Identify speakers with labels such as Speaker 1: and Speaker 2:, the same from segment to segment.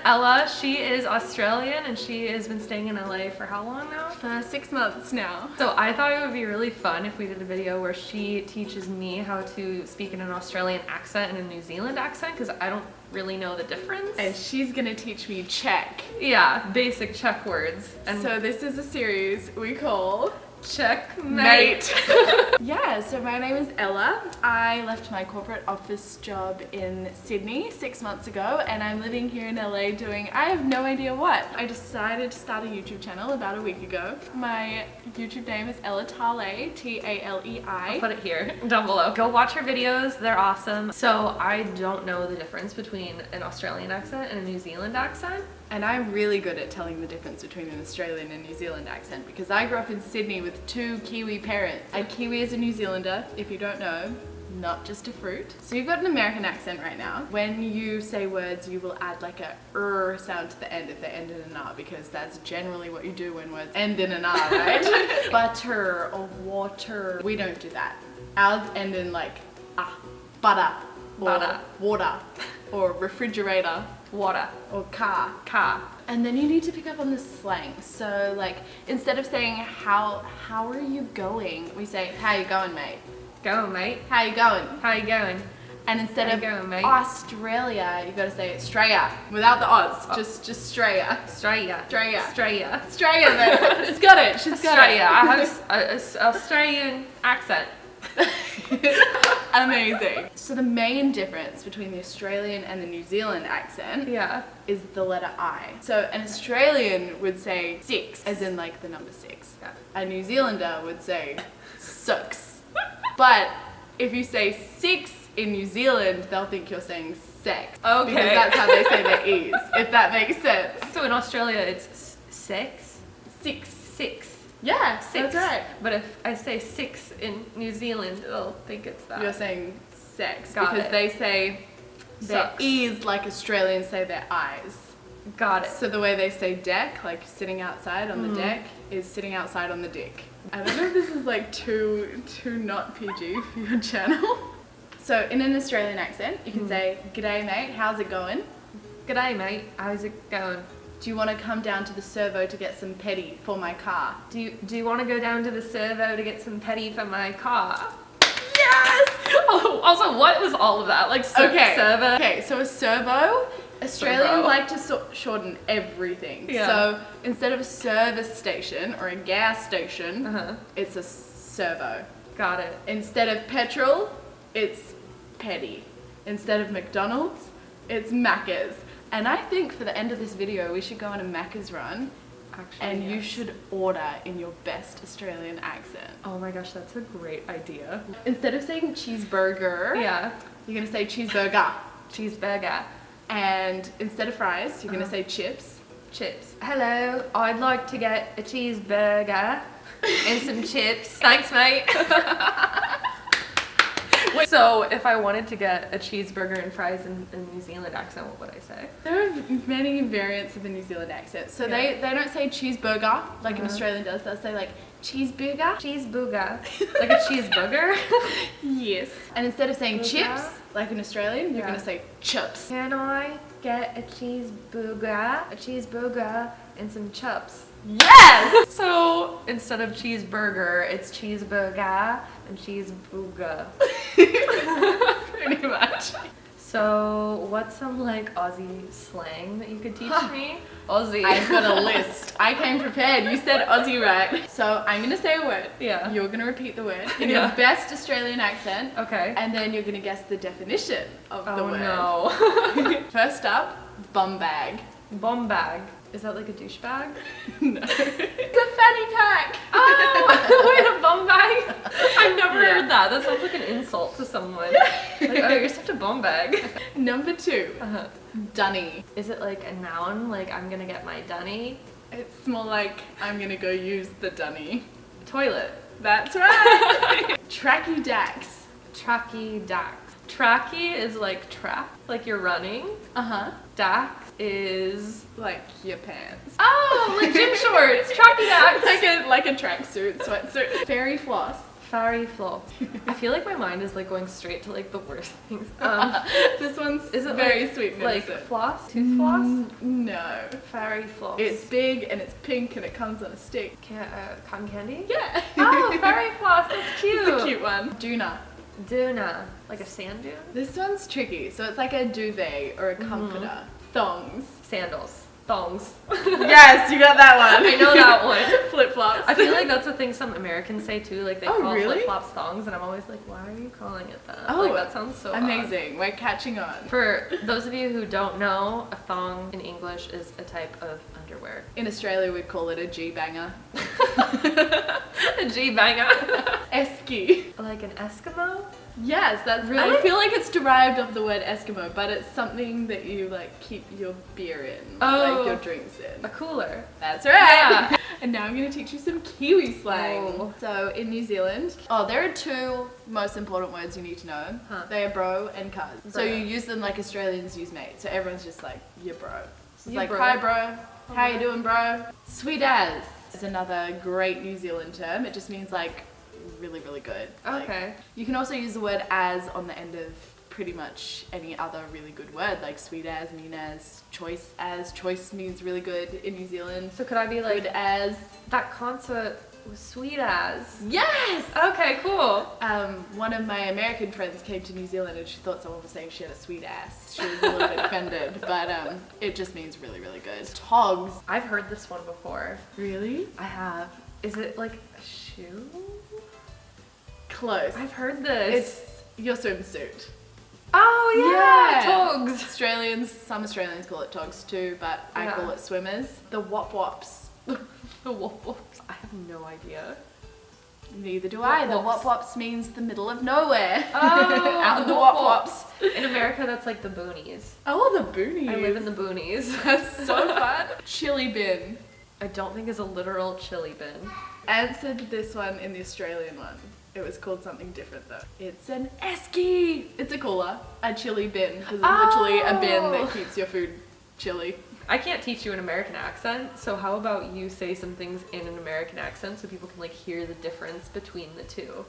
Speaker 1: Ella. She is Australian and she has been staying in LA for how long now?
Speaker 2: For 6 months now.
Speaker 1: So I thought it would be really fun if we did a video where she teaches me how to speak in an Australian accent and a New Zealand accent, because I don't really know the difference.
Speaker 2: And she's gonna teach me Czech.
Speaker 1: Yeah, basic Czech words. And
Speaker 2: so this is a series we call
Speaker 1: Checkmate.
Speaker 2: Yeah, so my name is Ella. I left my corporate office job in Sydney 6 months ago and I'm living here in LA doing I have no idea what. I decided to start a YouTube channel about a week ago. My YouTube name is Ella Talei, Talei.
Speaker 1: I'll put it here down below. Go watch her videos, they're awesome. So I don't know the difference between an Australian accent and a New Zealand accent.
Speaker 2: And I'm really good at telling the difference between an Australian and New Zealand accent because I grew up in Sydney with 2 Kiwi parents. A Kiwi is a New Zealander, if you don't know, not just a fruit. So you've got an American accent right now. When you say words, you will add like a er sound to the end if they end in an R, because that's generally what you do when words end in an R, right? Butter or water. We don't do that. Ours end in like ah, butter, or
Speaker 1: butter,
Speaker 2: water, or refrigerator,
Speaker 1: water,
Speaker 2: or car. And then you need to pick up on the slang. So like instead of saying how are you going, we say how you going, mate.
Speaker 1: Going, mate.
Speaker 2: How you going?
Speaker 1: How you going?
Speaker 2: And instead
Speaker 1: how
Speaker 2: of
Speaker 1: you going, mate?
Speaker 2: Australia, you gotta say Australia without the Oz.
Speaker 1: Oh.
Speaker 2: Just Australia.
Speaker 1: Australia.
Speaker 2: Australia.
Speaker 1: Australia.
Speaker 2: Australia, man. She's got it. She's got
Speaker 1: Australia.
Speaker 2: it.
Speaker 1: I have an Australian accent.
Speaker 2: Amazing. So the main difference between the Australian and the New Zealand accent is the letter I. So an Australian would say 6, as in like the number 6.
Speaker 1: Yeah.
Speaker 2: A New Zealander would say 6. But if you say 6 in New Zealand, they'll think you're saying sex.
Speaker 1: Okay.
Speaker 2: Because that's how they say their E's, if that makes sense.
Speaker 1: So in Australia it's 6?
Speaker 2: 6.
Speaker 1: 6.
Speaker 2: Yeah,
Speaker 1: 6.
Speaker 2: that's right.
Speaker 1: But if I say 6 in New Zealand, they'll think it's that.
Speaker 2: You're saying sex.
Speaker 1: Got
Speaker 2: because
Speaker 1: it.
Speaker 2: they say their
Speaker 1: Sucks.
Speaker 2: E's like Australians say their I's.
Speaker 1: Got it.
Speaker 2: So the way they say deck, like sitting outside on the deck, is sitting outside on the dick. I don't know if this is like too not PG for your channel. So in an Australian accent, you can say, "G'day mate, how's it going?
Speaker 1: G'day mate, how's it going?
Speaker 2: Do you want to come down to the servo to get some petty for my car?"
Speaker 1: Do you want to go down to the servo to get some petty for my car?
Speaker 2: Yes!
Speaker 1: Oh, also, what was all of that? Like, servo?
Speaker 2: Okay, so a servo, Australians
Speaker 1: Servo.
Speaker 2: like to shorten everything.
Speaker 1: Yeah.
Speaker 2: So instead of a service station or a gas station, it's a servo.
Speaker 1: Got it.
Speaker 2: Instead of petrol, it's petty. Instead of McDonald's, it's Macca's. And I think for the end of this video, we should go on a Macca's run.
Speaker 1: Actually,
Speaker 2: And you
Speaker 1: yes.
Speaker 2: should order in your best Australian accent.
Speaker 1: Oh my gosh, that's a great idea.
Speaker 2: Instead of saying cheeseburger, you're gonna say cheeseburger.
Speaker 1: Cheeseburger.
Speaker 2: And instead of fries, you're gonna say chips.
Speaker 1: Chips. Hello, I'd like to get a cheeseburger and some chips. Thanks, mate. So if I wanted to get a cheeseburger and fries in a New Zealand accent, what would I say?
Speaker 2: There are many variants of the New Zealand accent. So they don't say cheeseburger like an Australian does. They'll say like cheeseburger.
Speaker 1: Cheeseburger. Like a cheeseburger?
Speaker 2: Yes. And instead of saying
Speaker 1: Burger?
Speaker 2: chips like an Australian, you're gonna say chips.
Speaker 1: Can I get a cheeseburger and some chips?
Speaker 2: Yes!
Speaker 1: So instead of cheeseburger, it's cheeseburger and cheeseburger.
Speaker 2: Pretty much.
Speaker 1: So what's some like Aussie slang that you could teach me? Aussie.
Speaker 2: I've got a list. I came prepared. You said Aussie right. So I'm gonna say a word.
Speaker 1: Yeah.
Speaker 2: You're gonna repeat the word in your best Australian accent.
Speaker 1: Okay.
Speaker 2: And then you're gonna guess the definition of the word.
Speaker 1: Oh no.
Speaker 2: First up, bum bag.
Speaker 1: Bomb bag. Is that like a douchebag?
Speaker 2: No. It's a fanny pack.
Speaker 1: Oh, wait, a bum bag? I've never heard that. That sounds like an insult to someone. Like, oh, you're such a bum bag.
Speaker 2: Number 2, dunny.
Speaker 1: Is it like a noun? Like, I'm gonna get my dunny?
Speaker 2: It's more like, I'm gonna go use the dunny.
Speaker 1: Toilet.
Speaker 2: That's right. Tracky dacks.
Speaker 1: Tracky dacks. Tracky is like track, like you're running. Dax is
Speaker 2: Like your pants.
Speaker 1: oh, like gym shorts. Tracky dacks.
Speaker 2: Like a tracksuit, sweatsuit. Fairy floss.
Speaker 1: Fairy floss. I feel like my mind is like going straight to like the worst things.
Speaker 2: This one's
Speaker 1: Is it
Speaker 2: very
Speaker 1: like,
Speaker 2: sweet and
Speaker 1: like
Speaker 2: innocent.
Speaker 1: floss? Tooth floss?
Speaker 2: No.
Speaker 1: Fairy floss.
Speaker 2: It's big and it's pink and it comes on a stick.
Speaker 1: Cotton candy?
Speaker 2: Yeah.
Speaker 1: Oh, fairy floss. That's cute.
Speaker 2: It's a cute one. Duna.
Speaker 1: Duna. Like a sand dune?
Speaker 2: This one's tricky. So it's like a duvet or a comforter. Thongs.
Speaker 1: Sandals. Thongs.
Speaker 2: Yes, you got that one.
Speaker 1: I know that one.
Speaker 2: Flip-flops.
Speaker 1: I feel like that's a thing some Americans say too. Like they
Speaker 2: Oh,
Speaker 1: call
Speaker 2: really?
Speaker 1: flip-flops thongs, and I'm always like, why are you calling it that?
Speaker 2: Oh,
Speaker 1: like that sounds so odd.
Speaker 2: amazing. We're catching on.
Speaker 1: For those of you who don't know, a thong in English is a type of underwear.
Speaker 2: In Australia, we'd call it a G-banger.
Speaker 1: A G-banger.
Speaker 2: Esky.
Speaker 1: Like an Eskimo?
Speaker 2: Yes, that's
Speaker 1: Really?
Speaker 2: I feel like it's derived of the word Eskimo, but it's something that you like keep your beer in,
Speaker 1: Oh.
Speaker 2: like your drinks in.
Speaker 1: A cooler.
Speaker 2: That's right.
Speaker 1: Yeah.
Speaker 2: And now I'm going to teach you some Kiwi slang.
Speaker 1: Oh.
Speaker 2: So in New Zealand, there are two most important words you need to know.
Speaker 1: Huh.
Speaker 2: They are bro and cuz. So
Speaker 1: Bro.
Speaker 2: you use them like Australians use mate. So everyone's just like, yeah bro. So it's
Speaker 1: Yeah,
Speaker 2: like,
Speaker 1: bro.
Speaker 2: hi bro, how you
Speaker 1: Okay.
Speaker 2: doing bro? Sweet as is another great New Zealand term. It just means like really, really good. Like,
Speaker 1: Okay.
Speaker 2: you can also use the word as on the end of pretty much any other really good word, like sweet as, mean as, choice as. Choice means really good in New Zealand.
Speaker 1: So could I be like,
Speaker 2: Good as.
Speaker 1: that concert was sweet as?
Speaker 2: Yes!
Speaker 1: Okay, cool.
Speaker 2: One of my American friends came to New Zealand and she thought someone was saying she had a sweet ass. She was a little bit offended, but it just means really, really good. Togs.
Speaker 1: I've heard this one before.
Speaker 2: Really?
Speaker 1: I have. Is it like a shoe?
Speaker 2: Close.
Speaker 1: I've heard this.
Speaker 2: It's your swimsuit.
Speaker 1: Oh yeah, togs.
Speaker 2: Some Australians call it togs too, but I
Speaker 1: Yeah.
Speaker 2: call it swimmers. The wop wops.
Speaker 1: The wop-wops. I have no idea.
Speaker 2: Neither do I. The
Speaker 1: Wop-wops.
Speaker 2: wop wops means the middle of nowhere.
Speaker 1: Oh,
Speaker 2: Out of the
Speaker 1: wop
Speaker 2: wop wops.
Speaker 1: In America, that's like the boonies.
Speaker 2: Oh, the boonies.
Speaker 1: I live in the boonies.
Speaker 2: That's so fun. Chili bin.
Speaker 1: I don't think is a literal chili bin.
Speaker 2: Answered this one in the Australian one. It was called something different though. It's an esky. It's a cooler. A chili bin. Because it's literally a bin that keeps your food chilly.
Speaker 1: I can't teach you an American accent, so how about you say some things in an American accent so people can like hear the difference between the two?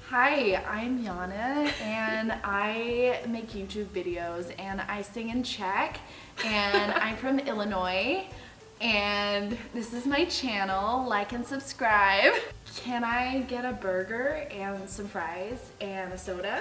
Speaker 2: Hi, I'm Jana and I make YouTube videos and I sing in Czech and I'm from Illinois and this is my channel. Like and subscribe. Can I get a burger and some fries and a soda?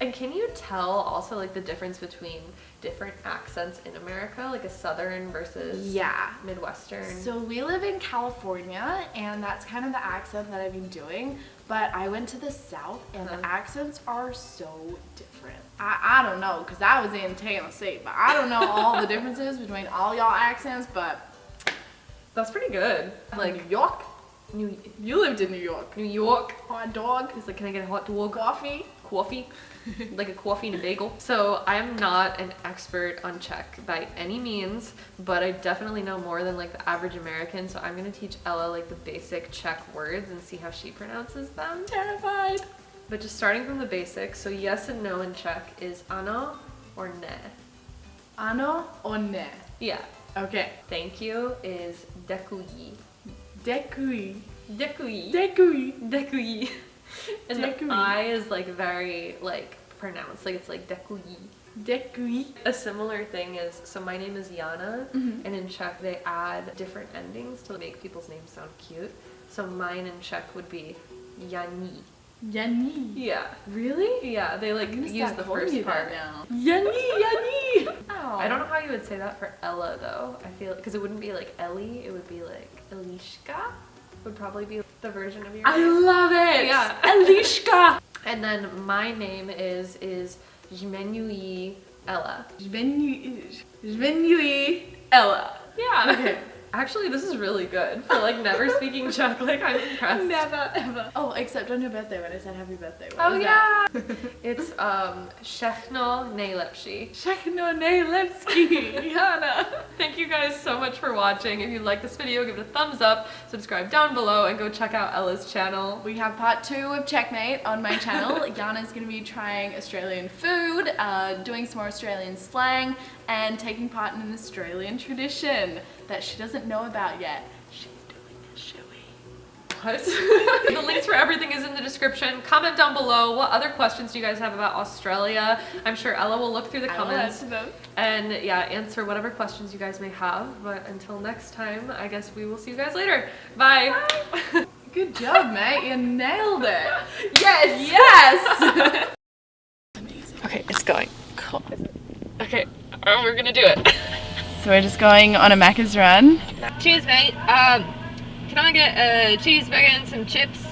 Speaker 1: And can you tell also like the difference between different accents in America, like a southern versus
Speaker 2: Yeah.
Speaker 1: Midwestern?
Speaker 2: So we live in California and that's kind of the accent that I've been doing, but I went to the South and the accents are so different. I don't know, because I was in Tennessee, but I don't know all the differences between all y'all accents, but
Speaker 1: That's pretty good.
Speaker 2: like New York, you lived in New York.
Speaker 1: New York.
Speaker 2: Hot dog,
Speaker 1: It's like, can I get a hot dog?
Speaker 2: coffee.
Speaker 1: Coffee. Like a coffee and a bagel. So I'm not an expert on Czech by any means, but I definitely know more than like the average American. So I'm gonna teach Ella like the basic Czech words and see how she pronounces them.
Speaker 2: Terrified.
Speaker 1: But just starting from the basics, so yes and no in Czech is ano or ne.
Speaker 2: Ano or ne?
Speaker 1: Yeah.
Speaker 2: Okay.
Speaker 1: Thank you is děkuji.
Speaker 2: Děkuji.
Speaker 1: Děkuji.
Speaker 2: Děkuji.
Speaker 1: Děkuji. And
Speaker 2: Děkuji.
Speaker 1: the I is like very like pronounced, like it's like děkuji.
Speaker 2: Děkuji.
Speaker 1: A similar thing is, so my name is Jana, and in Czech they add different endings to make people's names sound cute. So mine in Czech would be Jani.
Speaker 2: Jani.
Speaker 1: Yeah.
Speaker 2: Really?
Speaker 1: Yeah, they like
Speaker 2: I'm gonna
Speaker 1: use
Speaker 2: start
Speaker 1: the
Speaker 2: calling
Speaker 1: first
Speaker 2: you that
Speaker 1: part.
Speaker 2: now. Jani, Jani.
Speaker 1: I don't know how you would say that for Ella though. I feel because it wouldn't be like Ellie, it would be like Elishka. Would probably be the version of your
Speaker 2: I
Speaker 1: name.
Speaker 2: love it.
Speaker 1: Yeah.
Speaker 2: Elishka.
Speaker 1: And then my name is Jmenui Ella.
Speaker 2: Jmenui Ella.
Speaker 1: Yeah.
Speaker 2: Okay.
Speaker 1: Actually, this is really good for like never speaking Czech. Like I'm impressed.
Speaker 2: Never ever. Oh, except on your birthday when I said happy birthday. What
Speaker 1: Oh
Speaker 2: was
Speaker 1: yeah.
Speaker 2: that?
Speaker 1: It's všechno nejlepší.
Speaker 2: Všechno nejlepší. Jana.
Speaker 1: Thank you guys so much for watching. If you like this video, give it a thumbs up, subscribe down below, and go check out Ella's channel.
Speaker 2: We have part 2 of Checkmate on my channel. Jana's going to be trying Australian food, doing some more Australian slang, and taking part in an Australian tradition that she doesn't know about yet. She's doing a shoey.
Speaker 1: What? The links for everything is in the description. Comment down below what other questions do you guys have about Australia. I'm sure Ella will look through the comments and yeah, answer whatever questions you guys may have. But until next time, I guess we will see you guys later. Bye. Bye.
Speaker 2: Good job, mate. You nailed it.
Speaker 1: Yes.
Speaker 2: Yes.
Speaker 1: Okay, it's going. Cool. Okay, we're gonna do it.
Speaker 2: So we're just going on a Macca's run.
Speaker 1: Cheers, mate. Can I get a cheeseburger and some chips?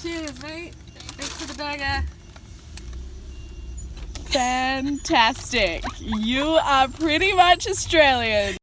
Speaker 2: Cheers, mate. Thanks for the burger. Fantastic. You are pretty much Australian.